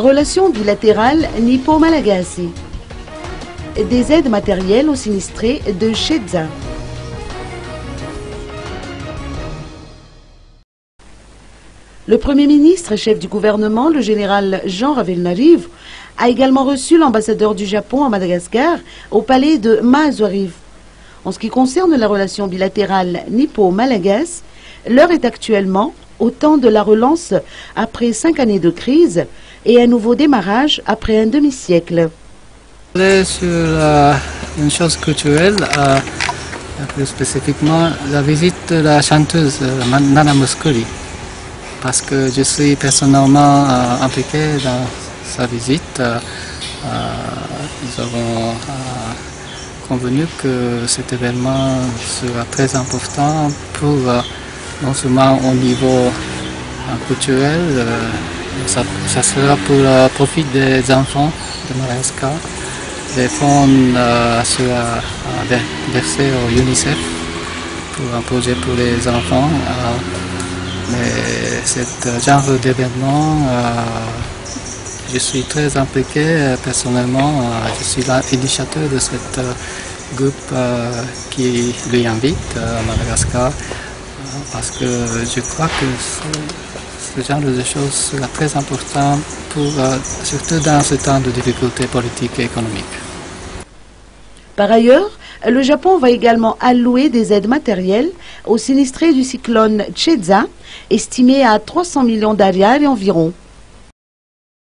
Relations bilatérales nippo-malagasy. Des aides matérielles aux sinistrés de Chedza. Le Premier ministre et chef du gouvernement, le général Jean Ravelnariv, a également reçu l'ambassadeur du Japon à Madagascar au palais de Mahazouariv. En ce qui concerne la relation bilatérale nippo-malagasy, l'heure est actuellement au temps de la relance après 5 années de crise et un nouveau démarrage après un demi-siècle. Sur une chose culturelle, plus spécifiquement la visite de la chanteuse Nana Mouskouri, parce que je suis personnellement impliqué dans sa visite. Nous avons convenu que cet événement sera très important pour non seulement au niveau culturel, ça sera pour le profit des enfants de Madagascar. Les fonds sera versés au UNICEF pour un projet pour les enfants. Mais ce genre d'événement, je suis très impliqué personnellement. Je suis l'initiateur de ce groupe qui lui invite à Madagascar parce que je crois que ce genre de choses sera très important, surtout dans ce temps de difficultés politiques et économiques. Par ailleurs, le Japon va également allouer des aides matérielles aux sinistrés du cyclone Chedza, estimées à 300 millions d'ariary environ.